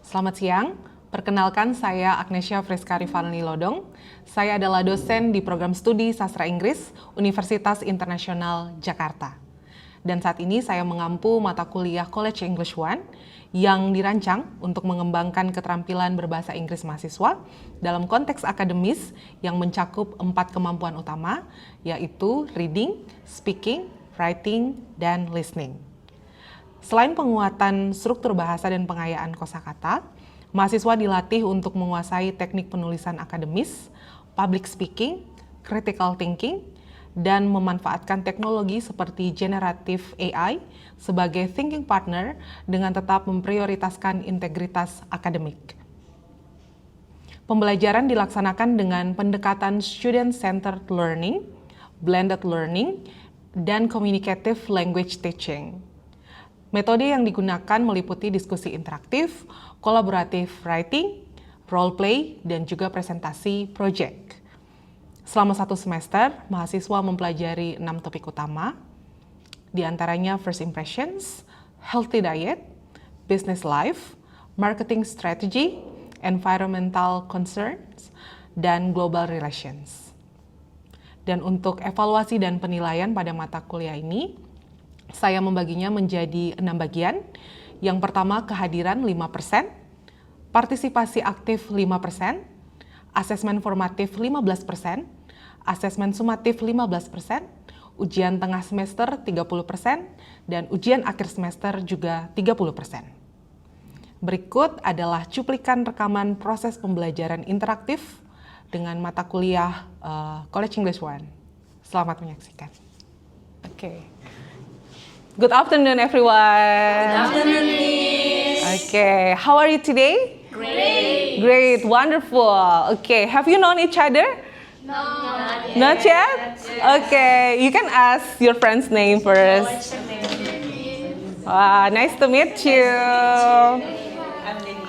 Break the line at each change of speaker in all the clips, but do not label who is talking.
Selamat siang, perkenalkan saya Agnesia Friska Rivalni Lodong. Saya adalah dosen di program studi Sastra Inggris Universitas Internasional Jakarta. Dan saat ini saya mengampu mata kuliah College English One yang dirancang untuk mengembangkan keterampilan berbahasa Inggris mahasiswa dalam konteks akademis yang mencakup 4 kemampuan utama, yaitu reading, speaking, writing, dan listening. Selain penguatan struktur bahasa dan pengayaan kosakata, mahasiswa dilatih untuk menguasai teknik penulisan akademis, public speaking, critical thinking, dan memanfaatkan teknologi seperti generative AI sebagai thinking partner dengan tetap memprioritaskan integritas akademik. Pembelajaran dilaksanakan dengan pendekatan student-centered learning, blended learning, dan communicative language teaching. Metode yang digunakan meliputi diskusi interaktif, kolaboratif writing, role play, dan juga presentasi project. Selama 1 semester, mahasiswa mempelajari 6 topik utama, di antaranya first impressions, healthy diet, business life, marketing strategy, environmental concerns, dan global relations. Dan untuk evaluasi dan penilaian pada mata kuliah ini, saya membaginya menjadi 6 bagian. Yang pertama, kehadiran 5%, partisipasi aktif 5%, asesmen formatif 15%, asesmen sumatif 15%, ujian tengah semester 30%, dan ujian akhir semester juga 30%. Berikut adalah cuplikan rekaman proses pembelajaran interaktif dengan mata kuliah College English One. Selamat menyaksikan. Oke. Good afternoon, everyone.
Good afternoon, Miss.
Okay, how are you today?
Great.
Great, wonderful. Okay, have you known each other?
No.
Not yet? Okay, you can ask your friend's name first.
What's your name?
Nice to meet you.
I'm Denise.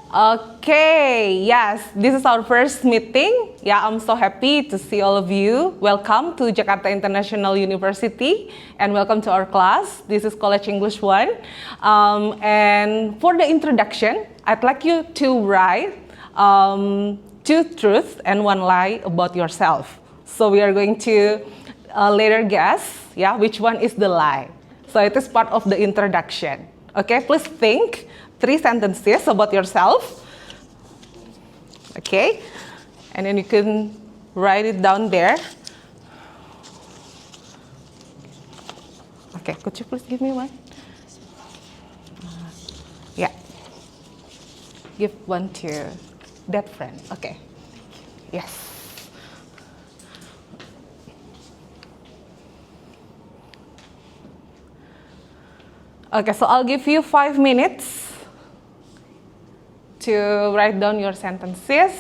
Okay, yes, this is our first meeting. Yeah, I'm so happy to see all of you. Welcome to Jakarta International University and welcome to our class. This is College English One. And for the introduction, I'd like you to write 2 truths and 1 lie about yourself. So we are going to later guess, which one is the lie. So it is part of the introduction. Okay, please think 3 sentences about yourself. Okay, and then you can write it down there. Okay, could you please give me one? Yeah. Give one to that friend. Okay. Yes. Okay, so I'll give you 5 minutes to write down your sentences.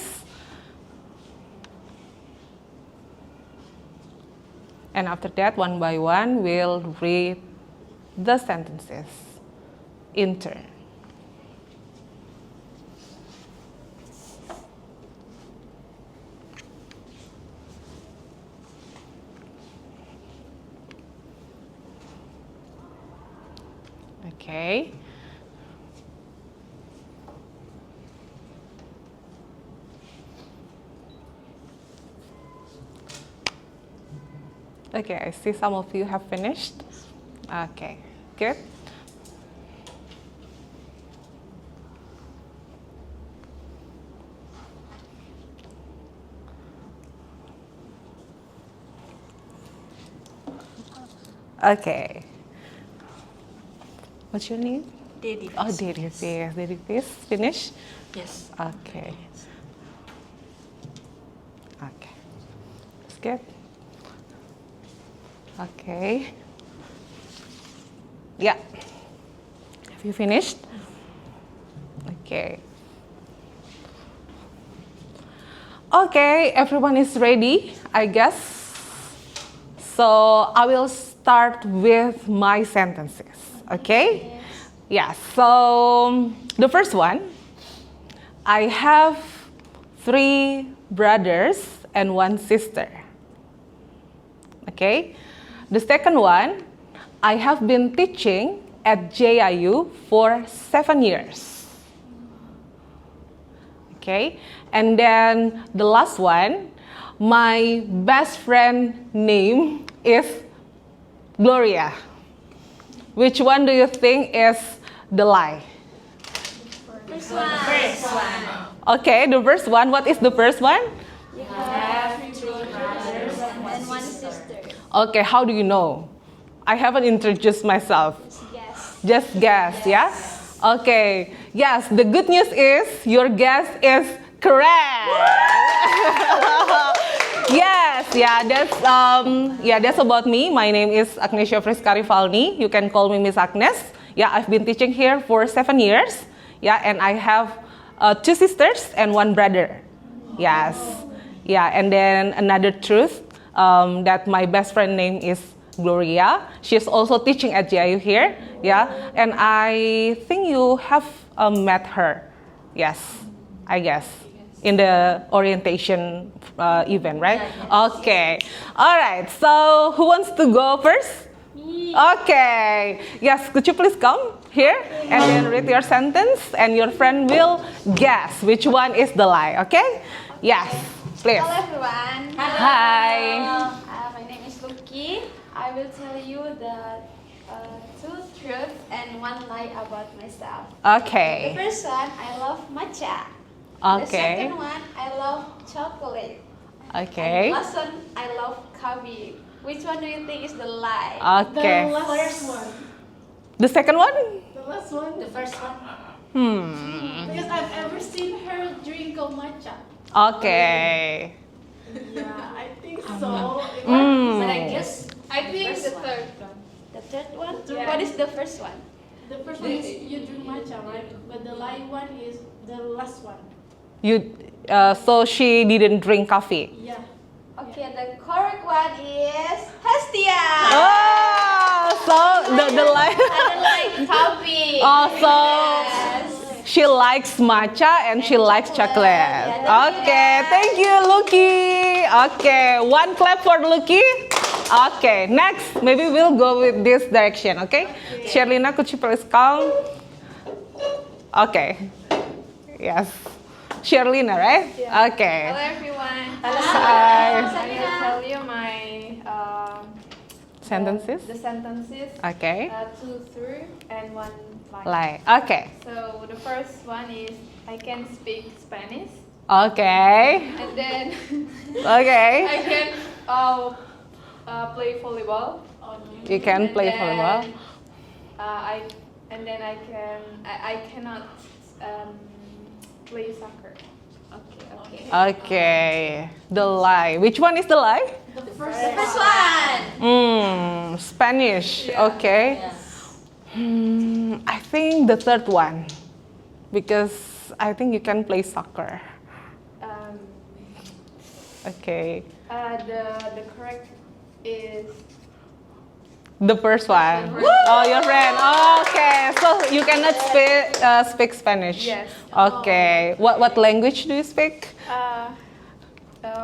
And after that, one by one, we'll read the sentences in turn. Okay. Okay, I see some of you have finished. Okay, good. Okay. What's your name?
Dedi.
Oh, Dedi. Yes, Dedi, please finish.
Yes.
Okay. Okay. That's good. Okay. Yeah. Have you finished? Okay. Okay, everyone is ready, I guess. So I will start with my sentences. Okay? Yeah, so the first one, I have 3 brothers and 1 sister. Okay? The second one, I have been teaching at JIU for 7 years. Okay, and then the last one, my best friend name is Gloria. Which one do you think is the lie?
First one.
Okay, the first one. What is the first one?
You have 3 brothers and 1 sister.
Okay, how do you know? I haven't introduced myself.
Yes.
Just guess, yeah? Okay, yes, the good news is your guess is correct. Yes, that's about me. My name is Agnesia Friska Rivalni. You can call me Miss Agnes. Yeah, I've been teaching here for 7 years. Yeah, and I have 2 sisters and 1 brother. Yes. Yeah, and then another truth that my best friend name is Gloria. She's also teaching at JIU here. Yeah, and I think you have met her. Yes, I guess. In the orientation event, right? Okay. All right. So who wants to go first?
Me.
Okay. Yes, could you please come here and then read your sentence and your friend will guess which one is the lie, okay? Yes, please.
Hello everyone.
Hi.
My name is Lucky. I will tell you the 2 truths and 1 lie about myself. The
Okay.
first one, I love matcha. The
Okay.
second one, I love chocolate. And
Okay.
the last one, I love coffee. Which one do you think is the lie?
Okay.
The first one.
The second one?
The last one.
The first one.
Because I've ever seen her drink a matcha.
Okay.
Yeah, I think so.
Mm.
But I guess
I think
First
the
one.
third one.
the third one.
Yeah.
What is the first one?
The first one is you drink matcha, right? But the lie one is the last one.
So she didn't drink coffee.
Yeah.
Okay, the correct one is Hestia.
Oh, so the lie.
I don't like coffee.
Oh, so
Yes.
she likes matcha and she likes chocolate.
Yeah,
Okay, thank you, Lucky. Okay, 1 clap for Lucky. Okay, next, maybe we'll go with this direction, okay? Sherlina, could you please come? Okay. Yes. Sherlina, right?
Hello
Okay.
everyone.
Hi.
I will tell you my
Sentences?
the sentences.
Okay.
2 true and 1 lie.
Lie. Okay.
So the first one is I can speak Spanish,
Okay.
and then
Okay.
I can play volleyball.
You can
And
play
then,
volleyball.
I cannot play soccer. Okay.
Okay. The lie. Which one is the lie?
The first
The first one.
Spanish. Okay. I think the third one. Because I think you can play soccer. Okay.
The correct is
The first one. Oh, your friend. Okay. So you cannot speak Spanish.
Yes.
Okay. What language do you speak?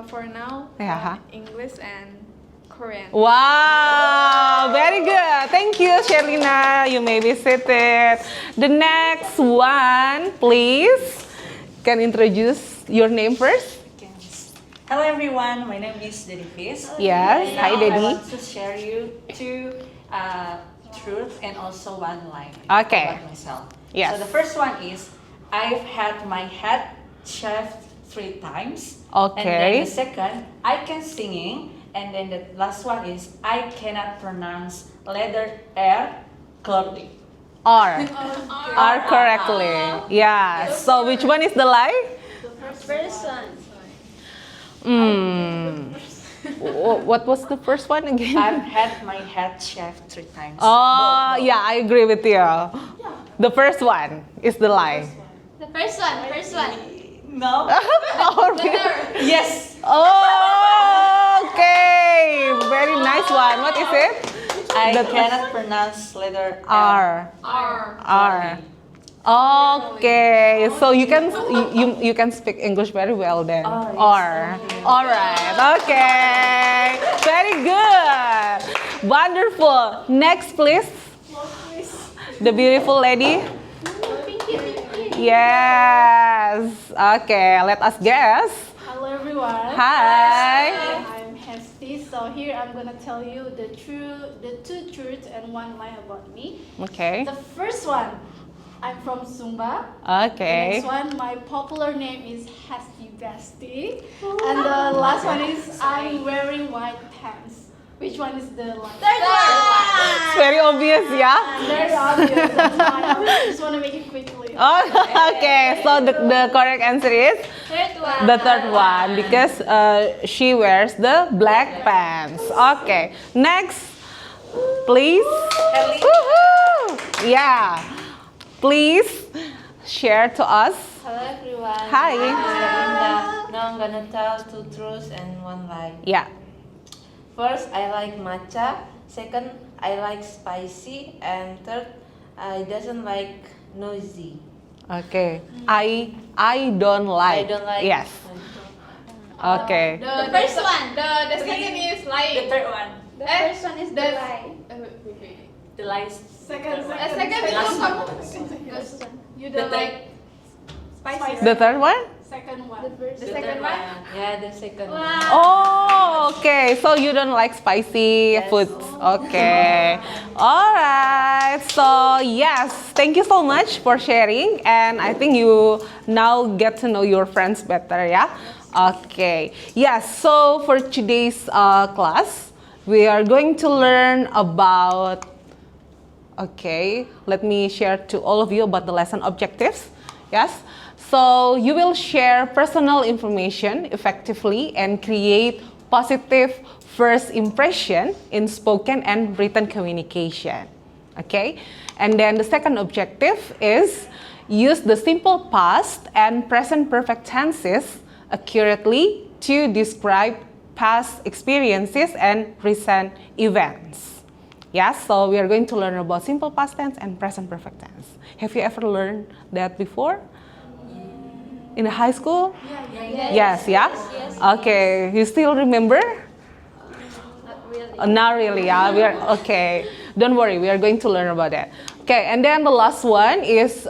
for now
Yeah.
English and Korean.
Wow, very good. Thank you, Sherlina. You may be seated. The next one, please. Can introduce your name first?
Hello everyone, my name is Dedi Fiz.
Yes. Hi,
Now
Dedi.
I want to share you 2 truths and also 1 lie
Okay.
about myself.
Yes.
So the first one is I've had my head shaved 3 times.
Okay.
And then the second, I can singing. And then the last one is I cannot pronounce letter R clearly.
R. R correctly. Yeah. So which one is the lie?
First one.
What was the first one again?
I've had my head shaved 3 times.
Oh, yeah, I agree with you. The first one is the lie.
The first one. First one.
No?
Oh, really?
Yes.
Oh, okay. Very nice one. What is it?
I cannot pronounce letter
R. R. Okay, so you can speak English very well then. R. All right. Okay. Very good. Wonderful. Next, please. The beautiful lady? Yes. Okay, let us guess.
Hello everyone.
Hi.
I'm Hesti. So here I'm gonna tell you the two truths and one lie about me.
Okay.
The first one, I'm from Sumba.
Okay.
The next one, my popular name is Hesti Besti. And the last one is I'm wearing white pants. Which one is the lie?
It's very obvious, yeah?
Very obvious. That's why I just want to make it quickly.
Oh, okay. So the correct answer is
Third one.
the third one because she wears the black pants. Okay. Next, please. Woohoo! Yeah. Please share to us.
Hello everyone.
Hi.
I'm Linda. Now I'm gonna tell two truths and one lie.
Yeah.
First, I like matcha. Second, I like spicy. And third, I doesn't like noisy.
Okay. I don't like.
I don't like.
Yes. Okay.
The first one.
The second is lying.
The third one.
The first one is the
the-
lie.
Wait.
The lies.
Second.
Second itu
Last
kamu.
First one.
You
The
don't
third.
like spicy.
The third one?
Second one.
The
The
second
third
one.
Yeah, the second one.
Oh, okay. So you don't like spicy
Yes.
foods. Okay. All right. So, yes, thank you so much for sharing. And I think you now get to know your friends better, yeah? Okay. Yes, so for today's class, we are going to learn about, okay, let me share to all of you about the lesson objectives. Yes. So you will share personal information effectively and create positive first impression in spoken and written communication. Okay? And then the second objective is use the simple past and present perfect tenses accurately to describe past experiences and recent events. Yes, so we are going to learn about simple past tense and present perfect tense. Have you ever learned that before? In the high school? Yes, yeah? Okay, you still remember?
Not really.
Not really, yeah. We are okay. Don't worry, we are going to learn about that. Okay, and then the last one is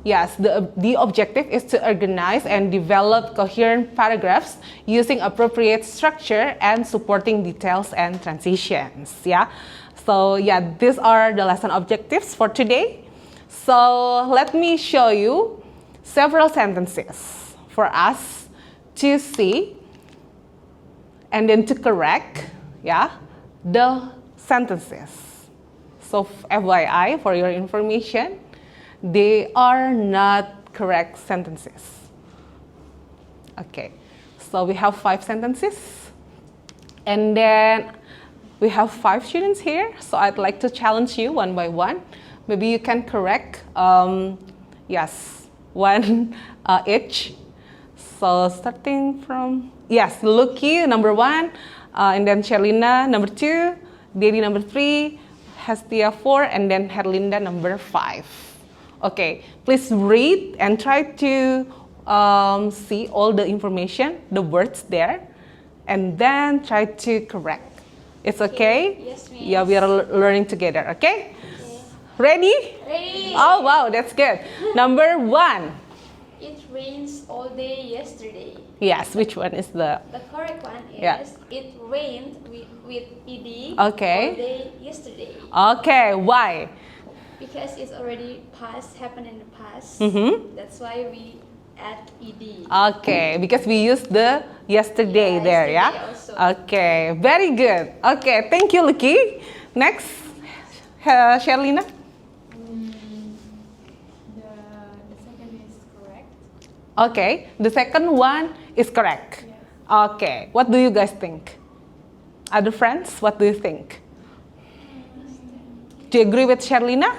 yes, the objective is to organize and develop coherent paragraphs using appropriate structure and supporting details and transitions. Yeah. So yeah, these are the lesson objectives for today. So let me show you several sentences for us to see and then to correct, yeah, the sentences. So FYI, for your information, they are not correct sentences. Okay, so we have 5 sentences, and then we have 5 students here. So I'd like to challenge you one by one. Maybe you can correct, yes, one each. So starting from, yes, Lucky, number 1, and then Sherlina, number 2, Dedi, number 3, Hestia, 4, and then Herlinda, number 5. Okay, please read and try to see all the information, the words there, and then try to correct. It's okay?
Yes, miss.
Yeah, we are learning together, okay? Ready?
Ready?
Oh, wow, that's good. Number 1.
It rains all day yesterday.
Yes, which one is the...
The correct one is
Yeah.
it rained with ed
Okay.
all day yesterday.
Okay, why?
Because it's already past, happened in the past.
Mm-hmm.
That's why we add ed.
Okay, because we used the yesterday
Yeah,
there, yeah?
yesterday also.
Okay, very good. Okay, thank you, Lucky. Next, Sherlina.
The second is correct.
Okay, the second one is correct. Okay, what do you guys think? Other friends, what do you think? Do you agree with Sherlina?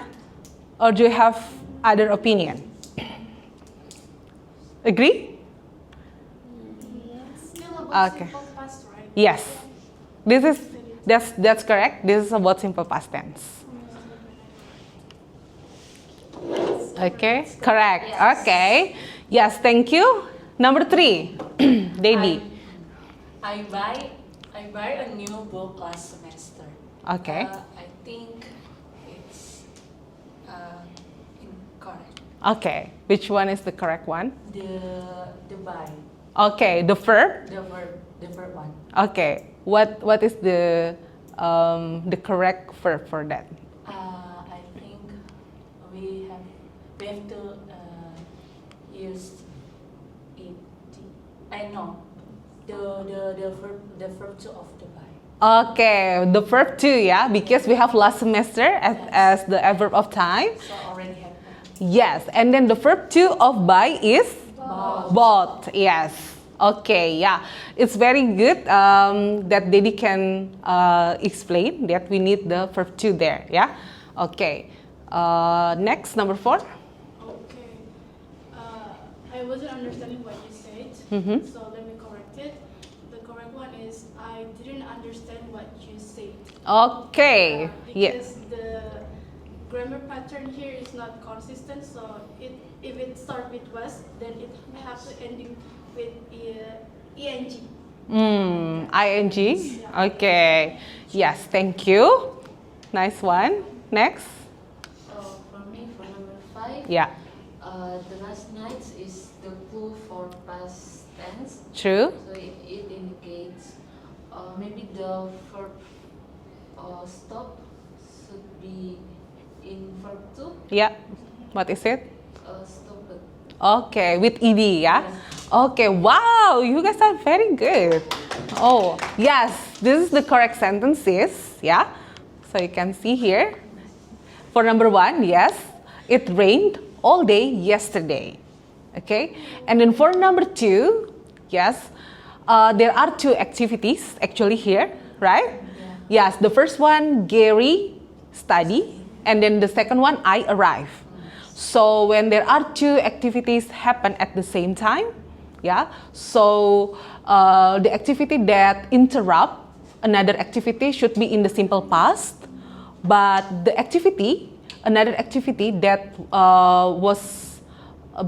Or do you have other opinion? Agree?
Still about
Okay.
simple past, right?
Yes. That's correct. This is about simple past tense. Okay, correct.
Yes.
Okay. Yes, thank you. Number 3, Dedi.
I buy a new book last semester.
Okay.
I think it's
Okay, which one is the correct one?
The by.
Okay, the verb.
The verb one.
Okay, what is the correct verb for that?
I think we have to use it. I know the verb to of the by.
Okay, the verb to, yeah, because we have last semester as the adverb of time.
So already happened.
Yes, and then the verb to of by is both. Yes. Okay, yeah, it's very good that Dedi can explain that we need the verb to there. Yeah. Okay. Next, number 4.
Okay. I wasn't understanding what you said,
Mhm.
so let me correct it. The correct one is I didn't understand what you said.
Okay.
Because
Yes.
the grammar pattern here is not consistent, so if it starts with was, then it has to ending with ing.
Ing. Okay. Yes. Thank you. Nice one. Next.
For me, for number 5,
Yeah.
the last night is the clue for past tense.
True.
So it indicates maybe the verb stop should be in verb 2.
Yeah. What is it?
Stop it.
Okay, with ed, yeah? Okay, wow, you guys are very good. Oh, yes, this is the correct sentences, yeah? So you can see here. For number 1, yes, it rained all day yesterday. Okay, and then for number 2, yes, there are 2 activities actually here, right? Yes, the first one, Gary study, and then the second one, I arrive. So when there are 2 activities happen at the same time, yeah, so the activity that interrupt another activity should be in the simple past, but another activity that was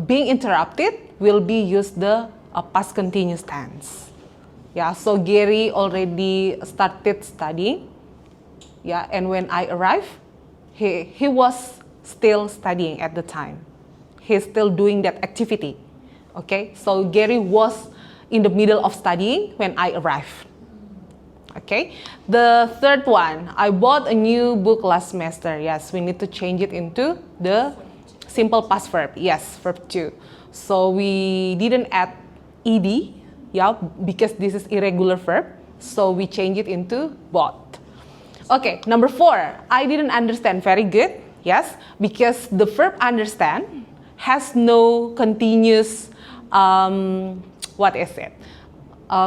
being interrupted will be used the past continuous tense. Yeah, so Gary already started studying, yeah, and when I arrived, he was still studying at the time. He's still doing that activity. Okay, so Gary was in the middle of studying when I arrived. Okay, the third one, I bought a new book last semester. Yes, we need to change it into the simple past verb. Yes, verb 2. So we didn't add ed, yeah, because this is irregular verb. So we change it into bought. Okay, number 4, I didn't understand. Very good. Yes, because the verb understand has no continuous, what is it?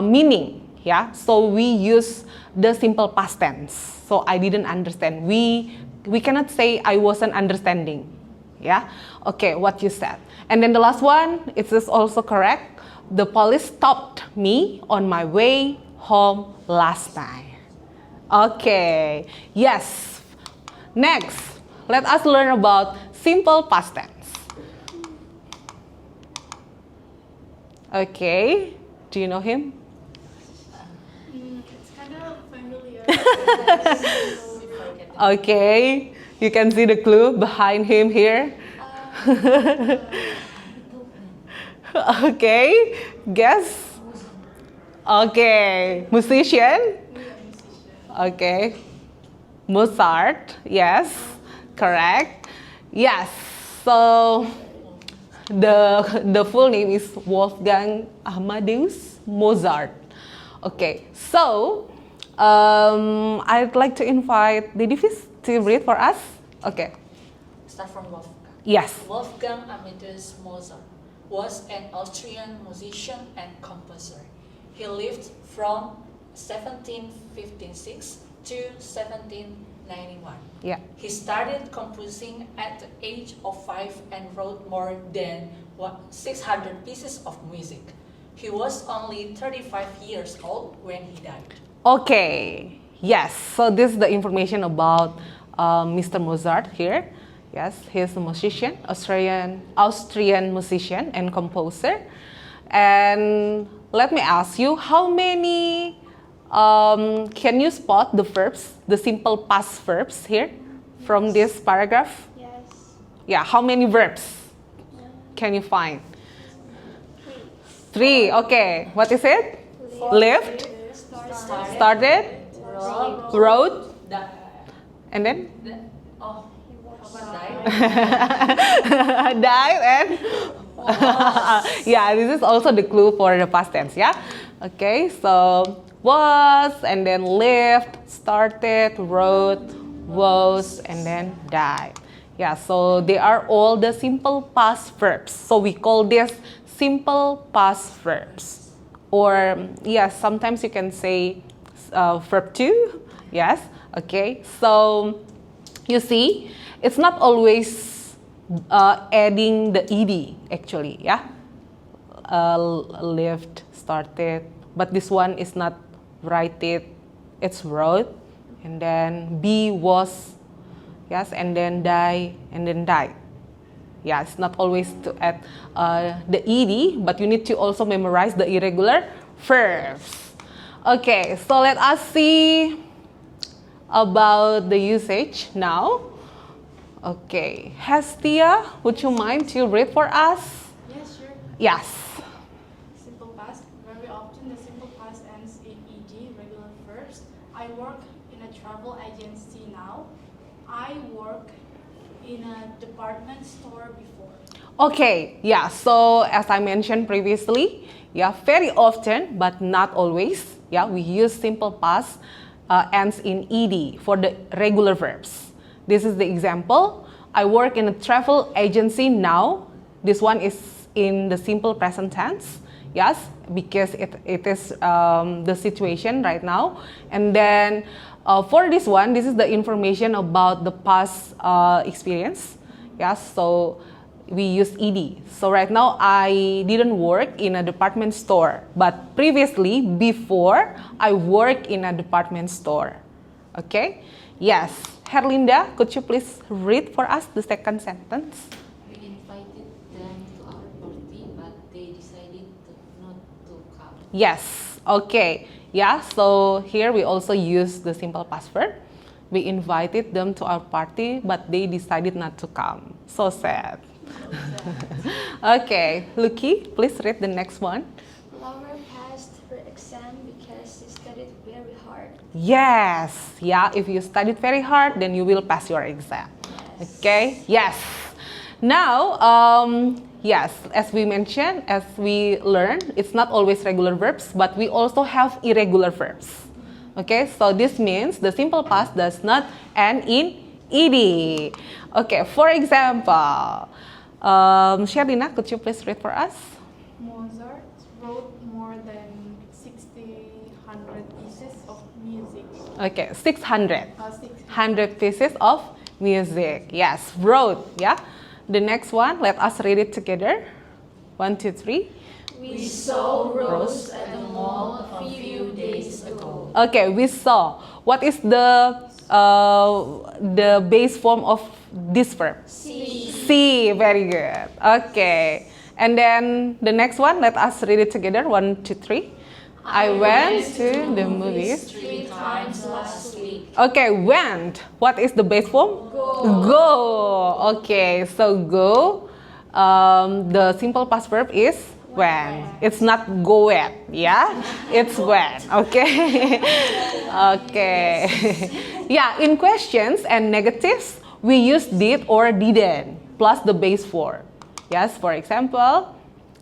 Meaning, yeah. So we use the simple past tense. So I didn't understand. We cannot say I wasn't understanding. Yeah. Okay, what you said. And then the last one, it is also correct. The police stopped me on my way home last night. Okay. Yes. Next. Let us learn about simple past tense. Okay, do you know him?
It's kind of familiar.
Okay, you can see the clue behind him here. Okay, guess. Okay, musician. Okay, Mozart. Yes. Correct. Yes. So the full name is Wolfgang Amadeus Mozart. Okay. So I'd like to invite the Divis to read for us. Okay.
Start from Wolfgang.
Yes.
Wolfgang Amadeus Mozart was an Austrian musician and composer. He lived from 1756 to 1791.
Yeah.
He started composing at the age of 5 and wrote more than 600 pieces of music. He was only 35 years old when he died.
Okay. Yes. So this is the information about Mr. Mozart here. Yes, he's a musician, Austrian musician and composer. And let me ask you, how many can you spot the verbs, the simple past verbs here from this paragraph?
Yes.
Yeah, how many verbs can you find? 3. Okay. What is it? Lived, started, wrote, and then
How about die?
died, and yeah, this is also the clue for the past tense. Yeah. Okay. So was, and then lived, started, wrote, was, and then died. Yeah, so they are all the simple past verbs. So we call this simple past verbs. Or yes, sometimes you can say verb 2. Yes, okay. So you see, it's not always adding the ed actually. Yeah, lived, started, but this one is not write it. It's wrote, and then be, was. Yes, and then die, and then died. Yeah, it's not always to add the ed, but you need to also memorize the irregular verbs. Okay, so let us see about the usage now. Okay, Hestia, would you mind to read for us?
Yes, sure.
Yes.
Simple past. Very often the simple past ends in ed, regular verbs. I work in a travel agency now. I work in a department store before.
Okay, yeah, so as I mentioned previously, yeah, very often, but not always, yeah, we use simple past ends in ed for the regular verbs. This is the example. I work in a travel agency now. This one is in the simple present tense, yes, because it is the situation right now. And then for this one, this is the information about the past experience. Yes, so we use ed. So right now, I didn't work in a department store, but previously, before, I worked in a department store. Okay? Yes. Herlinda, could you please read for us the second sentence?
We invited them to our party, but they decided not to come.
Yes. Okay. Yeah, so here we also use the simple past verb. We invited them to our party, but they decided not to come. So sad. Okay, Lucky, please read the next one.
Laura passed her exam because she studied very hard.
Yes. Yeah, if you studied very hard, then you will pass your exam. Okay? Yes. Now, yes, as we mentioned, as we learned, it's not always regular verbs, but we also have irregular verbs. Okay, so this means the simple past does not end in ed. Okay, for example, Sherlina, could you please read for us?
Mozart wrote more than 600 pieces of music.
Okay, 600.
600.
100 pieces of music. Yes, wrote. Yeah. The next one, let us read it together. 1, 2, 3.
We saw Rose at the mall a few days ago.
Okay, we saw. What is the base form of this verb? See. Very good. Okay. And then the next one, let us read it together. 1, 2, 3. I went to the movies
3 times last week.
Okay, went. What is the base form? Go. Okay, so go. The simple past verb is went. It's not go went, yeah? It's went, okay? Okay. Yeah, in questions and negatives, we use did or didn't plus the base form. Yes, for example,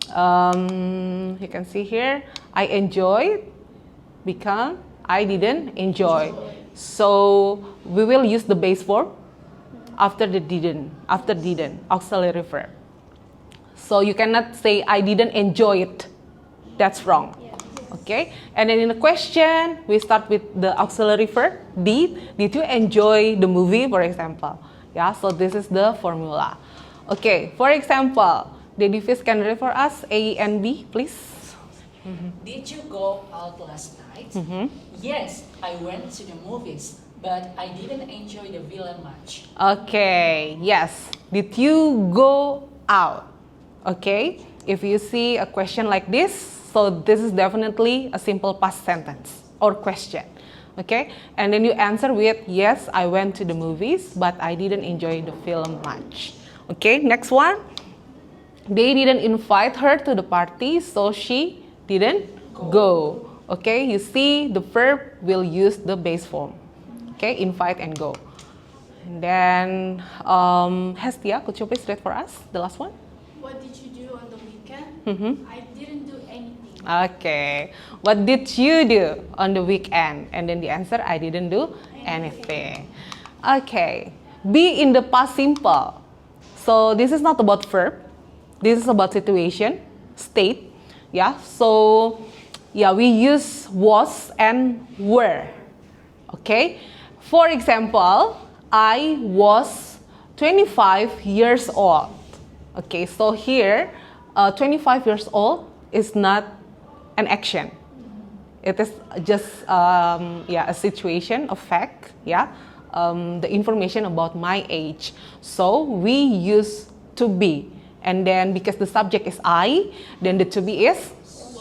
you can see here, I enjoyed become I didn't enjoy. So we will use the base form after the didn't, auxiliary verb. So you cannot say I didn't enjoy it. That's wrong. Okay? And then in the question, we start with the auxiliary verb, did. Did you enjoy the movie, for example? Yeah, so this is the formula. Okay, for example, the Davis can read for us A and B, please.
Did you go out last night? Yes, I went to the movies, but I didn't enjoy the film much.
Okay, yes. Did you go out? Okay, if you see a question like this, so this is definitely a simple past sentence or question. Okay, and then you answer with yes, I went to the movies, but I didn't enjoy the film much. Okay, next one. They didn't invite her to the party, so she didn't go. Okay, you see the verb will use the base form. Okay, invite and go. And then, Hestia, could you please read for us the last one?
What did you do on the weekend?
Mhm.
I didn't do anything.
Okay, what did you do on the weekend? And then the answer, I didn't do anything. Okay, be in the past simple. So this is not about verb. This is about situation, state. Yeah, so yeah, we use was and were. Okay, for example, I was 25 years old. Okay, so here, 25 years old is not an action. It is just a situation, a fact, yeah, the information about my age. So we use to be, and then because the subject is I, then the to be is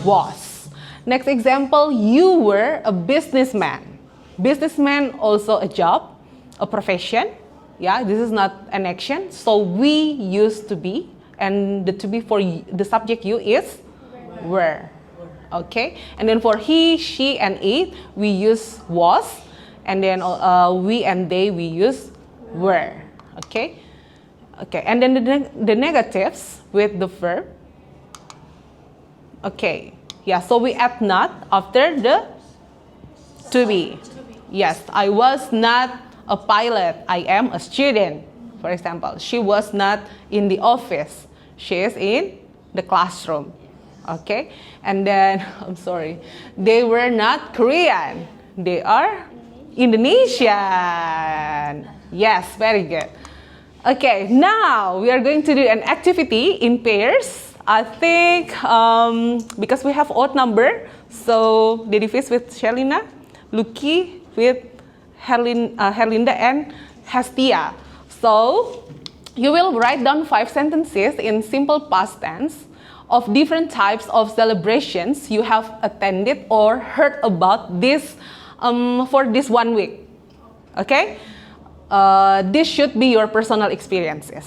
was. Next example, you were a businessman. Businessman also a job, a profession. Yeah, this is not an action. So we use to be, and the to be for the subject you is were. Okay, and then for he, she, and it, we use was, and then we and they, we use were. Okay, okay, and then the negatives with the verb. Okay, yeah, so we add not after the to be. Yes, I was not a pilot. I am a student. For example, she was not in the office. She is in the classroom. Okay, and then I'm sorry, they were not Korean. They are Indonesian. Yes, very good. Okay, now we are going to do an activity in pairs. I think because we have odd number, so Dedivis with Shelina, Lucky with Herlinda and Hestia. So you will write down 5 sentences in simple past tense of different types of celebrations you have attended or heard about this for this 1 week. Okay? This should be your personal experiences.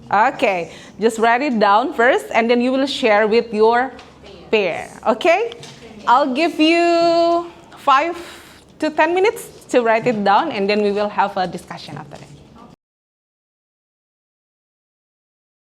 Okay, just write it down first and then you will share with your pair. Okay? I'll give you 5 to 10 minutes to write it down and then we will have a discussion after that.